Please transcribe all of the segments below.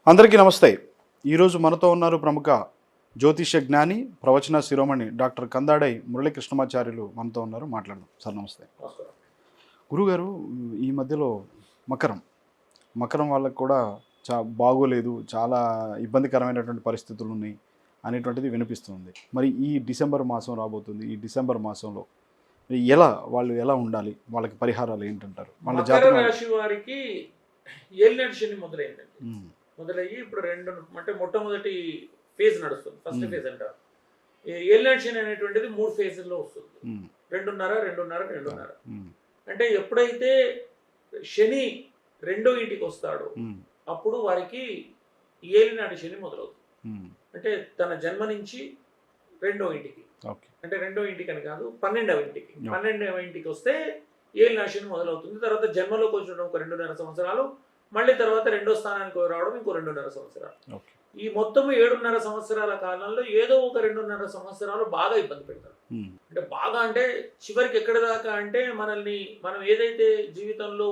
అందరికీ నమస్తే. ఈరోజు మనతో ఉన్నారు ప్రముఖ జ్యోతిష జ్ఞాని, ప్రవచన శిరోమణి డాక్టర్ కందాడై మురళీకృష్ణమాచార్యులు మనతో ఉన్నారు. మాట్లాడదాం. సార్ నమస్తే. గురుగారు, ఈ మధ్యలో మకరం వాళ్ళకు కూడా బాగోలేదు, చాలా ఇబ్బందికరమైనటువంటి పరిస్థితులు ఉన్నాయి అనేటువంటిది వినిపిస్తుంది. మరి ఈ డిసెంబర్ మాసం రాబోతుంది. ఈ డిసెంబర్ మాసంలో వాళ్ళు ఎలా ఉండాలి, వాళ్ళకి పరిహారాలు ఏంటంటారు? వాళ్ళ మకర రాశి వారికి ఏలినాటి శని మొదలయ్యి ఇప్పుడు అంటే మొట్టమొదటి ఫేజ్ నడుస్తుంది. ఫస్ట్ ఫేజ్ అంటారు. ఏలినాటి శని అనేటువంటిది 3 ఫేజ్ల్లో వస్తుంది. 2.5 అంటే ఎప్పుడైతే శని 2వ ఇంటికి వస్తాడో అప్పుడు వారికి ఏలినాటి శని మొదలవుతుంది. అంటే తన జన్మ నుంచి 2వ ఇంటికి, అంటే 2వ ఇంటికి అని కాదు 12వ ఇంటికి, 12వ ఇంటికి వస్తే ఏలినాటి శని మొదలవుతుంది. తర్వాత జన్మలోకి వచ్చిన ఒక 2.5 సంవత్సరాలు, మళ్ళీ తర్వాత 2వ స్థానానికి రావడం ఇంకో 2.5 సంవత్సరాలు. ఈ మొత్తం 7.5 సంవత్సరాల కాలంలో ఏదో ఒక 2.5 సంవత్సరాలు బాగా ఇబ్బంది పెడతారు. అంటే అంటే చివరికి ఎక్కడ దాకా అంటే మనం ఏదైతే జీవితంలో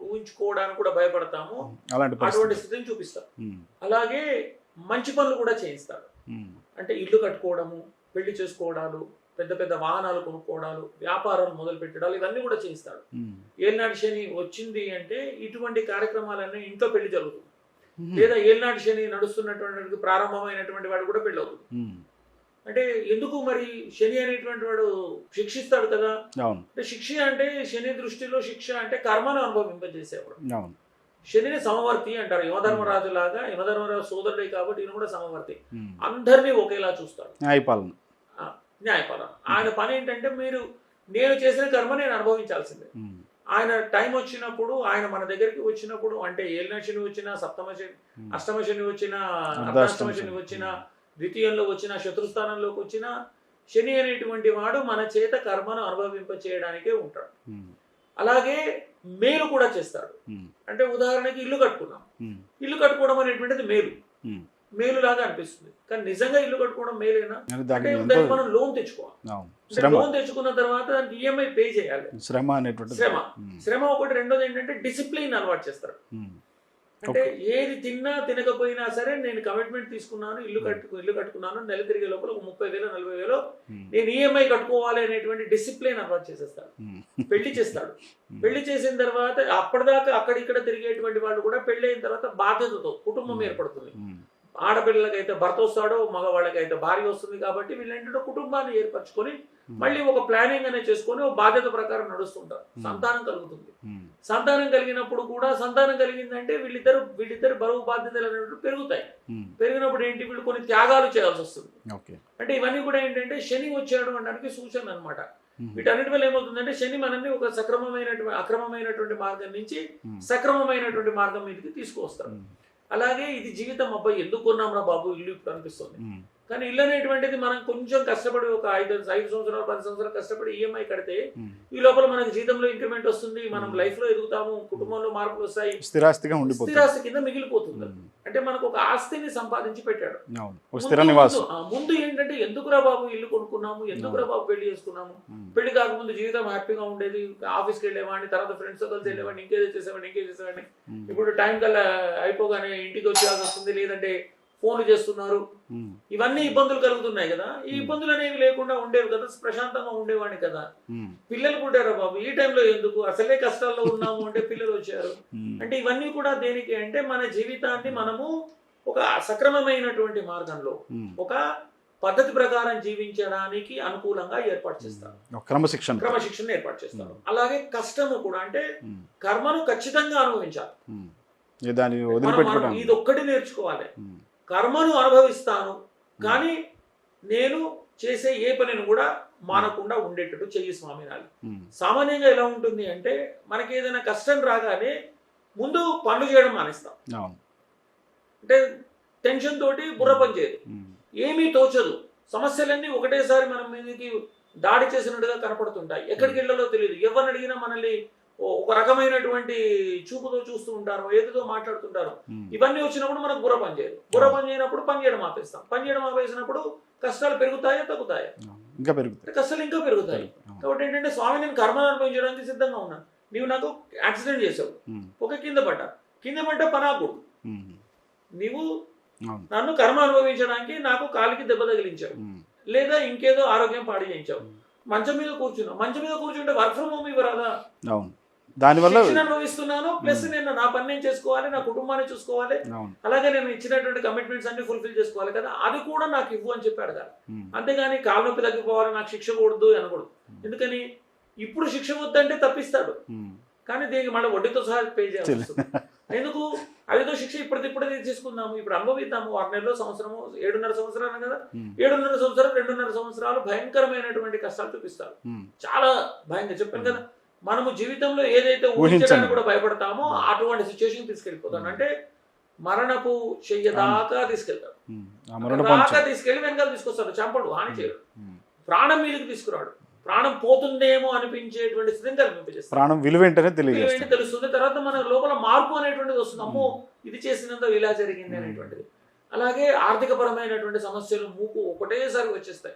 ఊహించుకోవడానికి కూడా భయపడతామో అటువంటి స్థితిని చూపిస్తారు. అలాగే మంచి పనులు కూడా చేయిస్తాడు. అంటే ఇల్లు కట్టుకోవడము, పెళ్లి చేసుకోవడాలు, పెద్ద పెద్ద వాహనాలు కొనుక్కోవడాలు, వ్యాపారాలు మొదలు పెట్టడాలు, ఇవన్నీ కూడా చేయిస్తాడు. ఏలినాటి శని వచ్చింది అంటే ఇటువంటి కార్యక్రమాలన్నీ ఇంట్లో పెళ్లి జరుగుతుంది. లేదా ఏలినాటి శని నడుస్తున్నటువంటి ప్రారంభమైనటువంటి వాడు కూడా పెళ్లి అవుతుంది. అంటే ఎందుకు మరి శని అనేటువంటి వాడు శిక్షిస్తాడు కదా. అంటే శిక్ష అంటే శని దృష్టిలో శిక్ష అంటే కర్మను అనుభవింపజేసేవాడు. శనిని సమవర్తి అంటారు. యమధర్మరాజు లాగా, యమధర్మరాజు సోదరుడే కాబట్టి ఈయన కూడా సమవర్తి. అందరినీ ఒకేలా చూస్తాడు. న్యాయపాలన. ఆయన పని ఏంటంటే నేను చేసిన కర్మ నేను అనుభవించాల్సిందే. ఆయన టైం వచ్చినప్పుడు, ఆయన మన దగ్గరికి వచ్చినప్పుడు, అంటే ఏలినాటి శని వచ్చినా, సప్తమ శని, అష్టమ శని వచ్చినా, అర్ధాష్టమ శని వచ్చినా, ద్వితీయంలో వచ్చిన, శత్రుస్థానంలోకి వచ్చిన శని అనేటువంటి వాడు మన చేత కర్మను అనుభవింప చేయడానికే ఉంటాడు. అలాగే మేలు కూడా చేస్తాడు. అంటే ఉదాహరణకి ఇల్లు కట్టుకున్నాం. ఇల్లు కట్టుకోవడం అనేటువంటిది మేలు లాగా అనిపిస్తుంది, కానీ నిజంగా ఇల్లు కట్టుకోవడం మేలేనా అంటే దానికి మనం లోన్ తెచ్చుకోవాలి. లోన్ తెచ్చుకున్న తర్వాత దానికి ఈఎంఐ పే చేయాలి. శ్రమ ఒకటి. రెండోది ఏంటంటే డిసిప్లిన్ అలవాటు చేస్తారు. అంటే ఏది తిన్నా తినకపోయినా సరే నేను కమిట్మెంట్ తీసుకున్నాను, ఇల్లు కట్టుకున్నాను, నెల తిరిగే లోపల 30,000 40,000 నేను ఈఎంఐ కట్టుకోవాలి అనేటువంటి డిసిప్లిన్ అలవాటు చేసేస్తాడు. పెళ్లి చేస్తాడు. పెళ్లి చేసిన తర్వాత అప్పటిదాకా అక్కడిక్కడ తిరిగేటువంటి వాళ్ళు కూడా పెళ్లి అయిన తర్వాత బాధ్యతతో కుటుంబం ఏర్పడుతుంది. ఆడపిల్లలకైతే భర్త వస్తాడో, మగవాళ్ళకైతే భార్య వస్తుంది. కాబట్టి వీళ్ళేంటంటే కుటుంబాన్ని ఏర్పరచుకొని మళ్ళీ ఒక ప్లానింగ్ అనేది చేసుకొని ఒక బాధ్యత ప్రకారం నడుస్తుంటారు. సంతానం కలుగుతుంది. సంతానం కలిగినప్పుడు కూడా, సంతానం కలిగిందంటే వీళ్ళిద్దరు బరువు బాధ్యతలు అనేవి పెరుగుతాయి. పెరిగినప్పుడు ఏంటి, వీళ్ళు కొన్ని త్యాగాలు చేయాల్సి వస్తుంది. అంటే ఇవన్నీ కూడా ఏంటంటే శని వచ్చాడు అనడానికి సూచన అనమాట. వీటన్నిటి వల్ల ఏమవుతుందంటే శని మనల్ని ఒక అక్రమమైనటువంటి మార్గం నుంచి సక్రమమైనటువంటి మార్గం మీదకి తీసుకువస్తాడు. అలాగే ఇది జీవితం, అబ్బాయి ఎందుకు కొన్నాంరా బాబు ఇల్లు ఇప్పుడు అనిపిస్తుంది. కానీ ఇల్లు అనేటువంటిది మనం కొంచెం కష్టపడి ఒక 5 సంవత్సరాలు 10 సంవత్సరాలు కష్టపడి ఈఎంఐ కడితే ఈ లోపల మనకి జీతంలో ఇంక్రిమెంట్ వస్తుంది, మనం లైఫ్ లో ఎదుగుతాము, కుటుంబంలో మార్పులు వస్తాయి, స్థిరాస్తి కింద మిగిలిపోతుంది. అంటే మనకు ఒక ఆస్తిని సంపాదించి పెట్టాడు. ముందు ఏంటంటే ఎందుకురా బాబు ఇల్లు కొనుక్కున్నాము, ఎందుకురా బాబు పెళ్లి చేసుకున్నాము, పెళ్లి కాకముందు జీవితం హ్యాపీగా ఉండేది, ఆఫీస్కి వెళ్ళేవాడిని, తర్వాత ఫ్రెండ్స్ తో కలిసి వెళ్ళేవాడిని, ఇంకేదో చేసేవాడిని. ఇప్పుడు టైం కల్లా అయిపోగానే ఇంటికి వచ్చేయాల్సి వస్తుంది, లేదంటే ఫోన్లు చేస్తున్నారు. ఇవన్నీ ఇబ్బందులు కలుగుతున్నాయి కదా. ఈ ఇబ్బందులు అనేవి లేకుండా ఉండేవి కదా, ప్రశాంతంగా ఉండేవాడిని కదా. పిల్లలు పుట్టారా బాబు ఈ టైంలో ఎందుకు, అసలే కష్టాల్లో ఉన్నాము అంటే పిల్లలు వచ్చారు. అంటే ఇవన్నీ కూడా దేనికి అంటే మన జీవితాన్ని మనము ఒక సక్రమమైనటువంటి మార్గంలో, ఒక పద్ధతి ప్రకారం జీవించడానికి అనుకూలంగా ఏర్పాటు చేస్తారు. క్రమశిక్షణ ఏర్పాటు చేస్తారు. అలాగే కష్టము కూడా, అంటే కర్మను ఖచ్చితంగా అనుభవించాలి. ఇది ఒక్కటి నేర్చుకోవాలి. కర్మను అనుభవిస్తాను, కానీ నేను చేసే ఏ పనిని కూడా మానకుండా ఉండేటట్టు చెయ్యి స్వామి నాలి. సామాన్యంగా ఎలా ఉంటుంది అంటే మనకి ఏదైనా కష్టం రాగానే ముందు పనులు చేయడం మానేస్తాం. అంటే టెన్షన్ తోటి బుర్ర పని చేయదు, ఏమీ తోచదు, సమస్యలన్నీ ఒకటేసారి మన మీదకి దాడి చేసినట్టుగా కనపడుతుంటాయి. ఎక్కడికి వెళ్ళాలో తెలియదు. ఎవరిని అడిగినా మనల్ని ఒక రకమైనటువంటి చూపుతో చూస్తూ ఉంటారు, ఏదో మాట్లాడుతుంటారు. ఇవన్నీ వచ్చినప్పుడు మనకు బుర్ర పని చేయదు. బుర్ర పని చేయనప్పుడు పని చేయడం ఆపేస్తాం. పని చేయడం ఆపేసినప్పుడు కష్టాలు పెరుగుతాయా తగ్గుతాయా? కష్టాలు ఇంకా పెరుగుతాయి. కాబట్టి ఏంటంటే స్వామి నేను కర్మను అనుభవించడానికి సిద్ధంగా ఉన్నాను. నీవు నాకు యాక్సిడెంట్ చేసావు, ఒక కింద పడ్డా పనాకూడదు. నీవు అవును. నన్ను కర్మ అనుభవించడానికి నాకు కాలికి దెబ్బ తగిలించావు, లేదా ఇంకేదో ఆరోగ్యం పాడు చేయించావు. మంచం మీద కూర్చున్నావు, మంచం మీద కూర్చుంటే వర్క్ ఫ్రమ్ హోమ్ ఇవ్వరాదా? అవును. దానివల్ల శిక్షణ అనుభవిస్తున్నాను, ప్లస్ నేను నా పని నేను చేసుకోవాలి, నా కుటుంబాన్ని చూసుకోవాలి, అవును. అలాగే నేను ఇచ్చినటువంటి కమిట్మెంట్స్ అన్ని ఫుల్ఫిల్ చేసుకోవాలి కదా, అది కూడా నాకు ఇవ్వు అని చెప్పాడు కదా. అంతేగాని కాలు నొప్పి తగ్గిపోవాలి, నాకు శిక్ష కూడదు అనకూడదు. ఎందుకని ఇప్పుడు శిక్ష వద్దంటే తప్పిస్తాడు, కానీ దీనికి మళ్ళీ వడ్డీతో సహా పే చేయాల్సి వస్తుంది. ఎందుకు? అదేదో శిక్ష ఇప్పుడే తీసుకుందాము, ఇప్పుడు అనుభవిద్దాము. 6 నెలలు, సంవత్సరము, 7.5 సంవత్సరాలు కదా, 7.5 సంవత్సరాలు, 2.5 సంవత్సరాలు భయంకరమైనటువంటి కష్టాలు చూపిస్తారు. చాలా భయంగా చెప్పాను కదా, మనము జీవితంలో ఏదైతే ఊహించడానికి కూడా భయపడతామో అటువంటి సిచ్యువేషన్ తీసుకెళ్ళిపోతాను. అంటే మరణపు చెయ్యదాకా తీసుకెళ్తాడు, దాకా తీసుకెళ్లి వెనకాల తీసుకొస్తాడు, చంపడు, హాని చేయడు, ప్రాణం మీదకి తీసుకురాడు, ప్రాణం పోతుందేమో అనిపించేటువంటి స్థితిని కల్పించేస్తాడు. ప్రాణం విలువేంటనే తెలుస్తుంది. తర్వాత మన లోపల మార్పు అనేటువంటిది వస్తుంది, అమ్మో ఇది చేసినంత ఇలా జరిగింది అనేటువంటిది. అలాగే ఆర్థిక పరమైనటువంటి సమస్యలు మూకు ఒకటేసారి వచ్చేస్తాయి.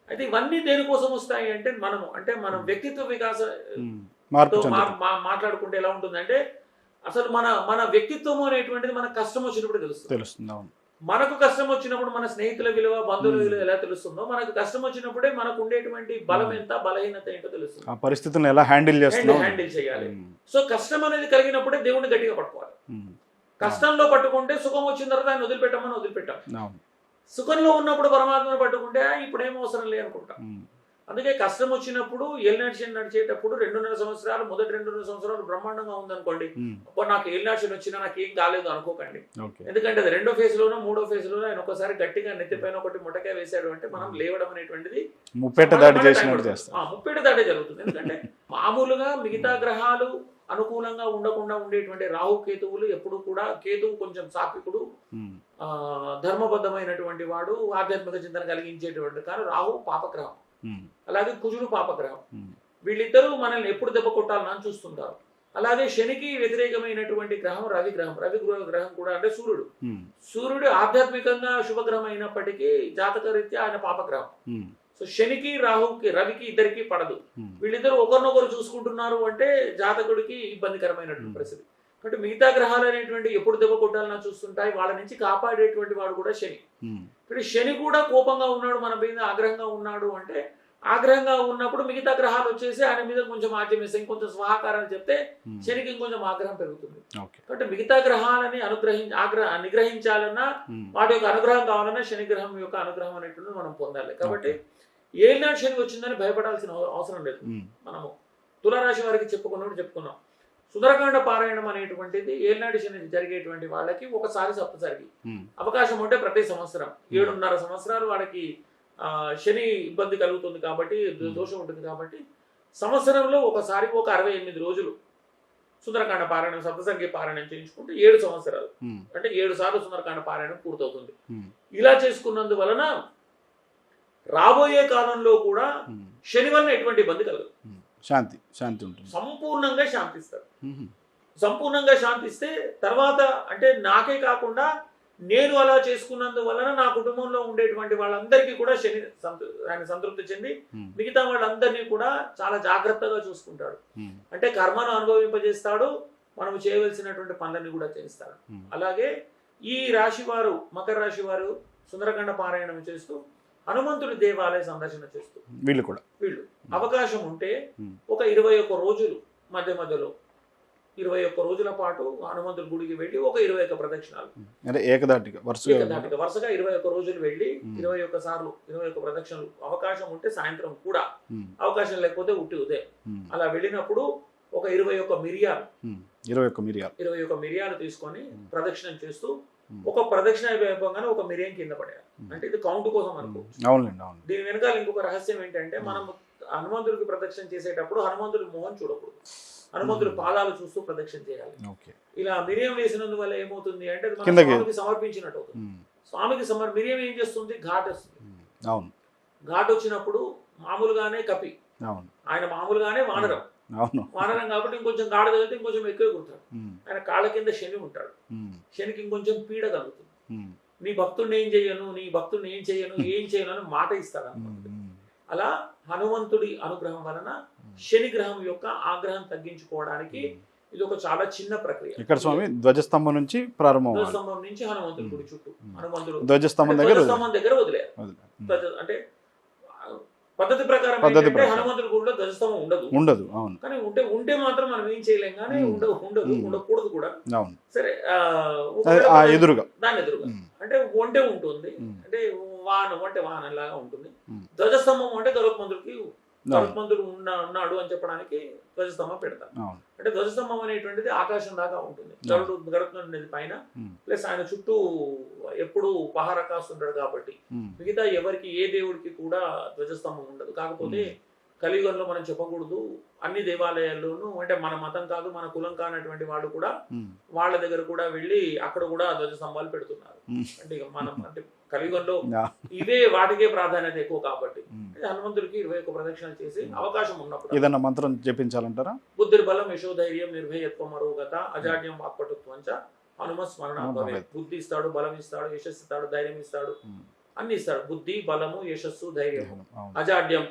అయితే ఇవన్నీ దేనికోసం వస్తాయి అంటే మనం వ్యక్తిత్వ వికాస మాట్లాడుకుంటే ఎలా ఉంటుందంటే, అసలు మన వ్యక్తిత్వం అనేటువంటిది మనకు కష్టం వచ్చినప్పుడు తెలుస్తుంది. మనకు కష్టం వచ్చినప్పుడు మన స్నేహితుల విలువ, బంధువుల విలువ ఎలా తెలుస్తుందో, మనకు కష్టం వచ్చినప్పుడే మనకు ఉండేటువంటి బలం ఎంత, బలహీనత ఏంటో తెలుస్తుంది. ఆ పరిస్థితులను ఎలా హ్యాండిల్ చేయాలి. సో కష్టం అనేది కలిగినప్పుడే దేవుడిని గట్టిగా పట్టుకోవాలి. కష్టంలో పట్టుకుంటే సుఖం వచ్చిన తర్వాత ఆయన వదిలిపెట్టాం. సుఖంలో ఉన్నప్పుడు పరమాత్మను పట్టుకుంటే ఇప్పుడు ఏం అవసరం లేదు అనుకుంటాం. అందుకే కష్టం వచ్చినప్పుడు ఏలినాటి నడిచేటప్పుడు 2.5 సంవత్సరాలు, మొదటి 2.5 సంవత్సరాలు బ్రహ్మాండంగా ఉందనుకోండి, అప్పుడు నాకు ఏలినాటి వచ్చినా నాకేం కాలేదు అనుకోకండి. ఎందుకంటే అది 2వ ఫేజ్ లోనో 3వ ఫేజ్ లోనో ఆయన ఒకసారి గట్టిగా నెత్తిపైన ఒకటి ముట్టకాయ వేసాడు అంటే మనం లేవడం అనేటువంటిది ముప్పేట దాటే జరుగుతుంది. ఎందుకంటే మామూలుగా మిగతా గ్రహాలు అనుకూలంగా ఉండకుండా ఉండేటువంటి రాహు కేతువులు ఎప్పుడు కూడా, కేతువు కొంచెం సాత్వికుడు, ధర్మబద్ధమైనటువంటి వాడు, ఆధ్యాత్మిక చింతన కలిగించేటువంటి, కానీ రాహు పాపగ్రహం, అలాగే కుజుడు పాపగ్రహం. వీళ్ళిద్దరూ మనల్ని ఎప్పుడు దెబ్బ కొట్టాలని చూస్తుంటారు. అలాగే శనికి వ్యతిరేకమైనటువంటి గ్రహం రవి గ్రహం కూడా, అంటే సూర్యుడు ఆధ్యాత్మికంగా శుభగ్రహం అయినప్పటికీ జాతక రీత్యా ఆయన పాపగ్రహం. సో శనికి, రాహుకి, రవికి ఇద్దరికి పడదు. వీళ్ళిద్దరు ఒకరినొకరు చూసుకుంటున్నారు అంటే జాతకుడికి ఇబ్బందికరమైనటువంటి పరిస్థితి. కాబట్టి మిగతా గ్రహాలు అనేటువంటి ఎప్పుడు దెబ్బ కొట్టాలన్నా చూస్తుంటాయి, వాళ్ళ నుంచి కాపాడేటువంటి వాడు కూడా శని. ఇప్పుడు శని కూడా కోపంగా ఉన్నాడు, మన మీద ఆగ్రహంగా ఉన్నాడు అంటే, ఆగ్రహంగా ఉన్నప్పుడు మిగతా గ్రహాలు వచ్చేసి ఆయన మీద కొంచెం ఆజ్యమేస్తే, ఇంకొంచెం స్వాహాకారాలు చెప్తే శనికి ఇంకొంచెం ఆగ్రహం పెరుగుతుంది. కాబట్టి మిగతా గ్రహాలని నిగ్రహించాలన్నా, వాటి యొక్క అనుగ్రహం కావాలన్నా శని గ్రహం యొక్క అనుగ్రహం అనేటువంటిది మనం పొందాలి. కాబట్టి ఏలినాటి శని వచ్చిందని భయపడాల్సిన అవసరం లేదు. మనము తులారాశి వారికి చెప్పుకున్నాం. సుందరకాండ పారాయణం అనేటువంటిది ఏలినాటి శని జరిగేటువంటి వాళ్ళకి ఒకసారి సప్తసరికి అవకాశం ఉంటే ప్రతి సంవత్సరం 7.5 సంవత్సరాలు వాళ్ళకి శని ఇబ్బంది కలుగుతుంది కాబట్టి, దోషం ఉంటుంది కాబట్టి, సంవత్సరంలో ఒకసారి ఒక 68 రోజులు సుందరకాండ పారాయణం, సప్తసంఖ్య పారాయణం చేయించుకుంటే 7 సంవత్సరాలు, అంటే 7 సార్లు సుందరకాండ పారాయణం పూర్తవుతుంది. ఇలా చేసుకున్నందువలన రాబోయే కాలంలో కూడా శని వలన ఎటువంటి ఇబ్బంది కలగదు, శాంతి ఉంటుంది, సంపూర్ణంగా శాంతిస్తారు. సంపూర్ణంగా శాంతిస్తే తర్వాత, అంటే నాకే కాకుండా నేను అలా చేసుకున్నందువలన నా కుటుంబంలో ఉండేటువంటి వాళ్ళందరికీ కూడా శని ఆయన సంతృప్తి చెంది మిగతా వాళ్ళందరినీ కూడా చాలా జాగ్రత్తగా చూసుకుంటాడు. అంటే కర్మను అనుభవింపజేస్తాడు, మనం చేయవలసినటువంటి పనులన్నీ కూడా చేస్తాడు. అలాగే ఈ రాశి వారు, మకర రాశి వారు సుందరకాండ పారాయణం చేస్తూ హనుమంతుడి దేవాలయ సందర్శన చేస్తూ వీళ్ళు అవకాశం ఉంటే ఒక 21 రోజులు మధ్యలో 21 రోజుల పాటు హనుమంతుడి గుడికి వెళ్ళి ఒక 21 ప్రదక్షిణాలు, ఏకధాటిగా వరుసగా 21 రోజులు వెళ్ళి 21 సార్లు 21 ప్రదక్షిణలు, అవకాశం ఉంటే సాయంత్రం కూడా, అవకాశం లేకపోతే ఉదయం అలా వెళ్ళినప్పుడు ఒక 21 మిరియాలు తీసుకొని ప్రదక్షిణం చేస్తూ, ఒక ప్రదక్షిణ అయిపోగానే ఒక మిరియం కింద పడేయాలి. అంటే ఇది కౌంట్ కోసం అనుకోవచ్చు. దీని వెనకాల ఇంకొక రహస్యం ఏంటంటే, మనం హనుమంతుడికి ప్రదక్షిణ చేసేటప్పుడు హనుమంతుడి మొహం చూడకూడదు, హనుమంతుడి పాదాలు చూస్తూ ప్రదక్షిణ చేయాలి. ఇలా మిరియం వేసినందువల్ల ఏమవుతుంది అంటే, స్వామికి సమర్పించినట్టు అవుతుంది. స్వామికి మిరియం ఏం చేస్తుంది? ఘాట్ వస్తుంది. ఘాట్ వచ్చినప్పుడు మామూలుగానే కపి, ఆయన మామూలుగానే వానరం కాబట్టి ఇంకొంచెం గాఢ తగిలితే ఇంకొంచెం ఎక్కువ కుడతాడు. ఆయన కాళ్ళ కింద శని ఉంటాడు, శనికి ఇంకొంచెం పీడ కలుగుతుంది. నీ భక్తుడిని ఏం చేయను అని మాట ఇస్తాడు. అలా హనుమంతుడి అనుగ్రహం వలన శని గ్రహం యొక్క ఆగ్రహం తగ్గించుకోవడానికి ఇది ఒక చాలా చిన్న ప్రక్రియ. ఇక్కడ స్వామి ధ్వజస్తంభం నుంచి ప్రారంభం, ధ్వజస్తంభం నుంచి హనుమంతుడి గుడి చుట్టూ, హనుమంతుడు ధ్వజస్తంభం దగ్గర వదిలేరు. అంటే పద్ధతి ప్రకారం ఏంటంటే హనుమంతుడి గుడిలో ధ్వజస్తంభం ఉండదు. అవును. కానీ ఉంటే మాత్రం మనం ఏం చేయలేం, కానీ ఉండకూడదు కూడా. అవును. సరే, ఎదురుగా దాని ఎదురుగా అంటే ఒంటే ఉంటుంది, అంటే వాహనం లాగా ఉంటుంది. ధ్వజస్తంభం అంటే గరుత్మంతుడు ఉన్నాడు అని చెప్పడానికి ధ్వజస్తంభం పెడతారు. అంటే ధ్వజస్తంభం అనేటువంటిది ఆకాశం దాకా ఉంటుంది. గరుత్మంతుడి పైన, ప్లస్ ఆయన చుట్టూ ఎప్పుడు పహార కాస్తుంటాడు కాబట్టి మిగతా ఎవరికి ఏ దేవుడికి కూడా ధ్వజస్తంభం ఉండదు. కాకపోతే కలియుగంలో మనం చెప్పకూడదు, అన్ని దేవాలయాల్లోనూ అంటే మన మతం కాదు, మన కులం కానటువంటి వాళ్ళు కూడా వాళ్ళ దగ్గర కూడా వెళ్ళి అక్కడ కూడా ధ్వజస్తంభాలు పెడుతున్నారు. అంటే మనం అంటే కలియుగంలో ఇవే వాటికే ప్రాధాన్యత ఎక్కువ కాబట్టి హనుమంతుడికి 21 ప్రదక్షిణలు చేసి అవకాశం ఉన్నప్పుడు ఏదన్నా మంత్రం జపించాలంటారా? బుద్ధిర్బలం యశోధైర్యం నిర్భయత్వం అరోగత అజాడ్యం వాక్పటుత్వంచ హనుమ స్మరణ. బుద్ధి ఇస్తాడు, బలం ఇస్తాడు, యశస్సు ఇస్తాడు, ధైర్యం ఇస్తాడు, అన్ని ఇస్తాడు. బుద్ధి, బలము, యశస్సు, ధైర్యం, అజాడ్యం,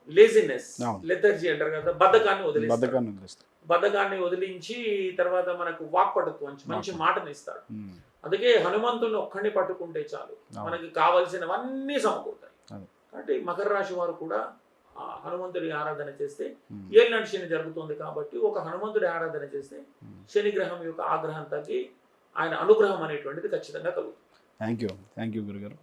లేజినెస్, లెథర్జీ అంటారు కదా, బద్ధకాన్ని వదిలించి తర్వాత మనకు వాక్పటుత్వం, మంచి మాటని ఇస్తాడు. అందుకే హనుమంతుడిని ఒక్కడిని పట్టుకుంటే చాలు, మనకి కావలసినవన్నీ సమకూరుతాయి. కాబట్టి మకర రాశి వారు కూడా హనుమంతుడి ఆరాధన చేస్తే, ఏలినాటి శని జరుగుతుంది కాబట్టి ఒక హనుమంతుడి ఆరాధన చేస్తే శని గ్రహం యొక్క ఆగ్రహం తగ్గి ఆయన అనుగ్రహం అనేటువంటిది ఖచ్చితంగా కలుగుతుంది. థ్యాంక్ యూ గురుగారు.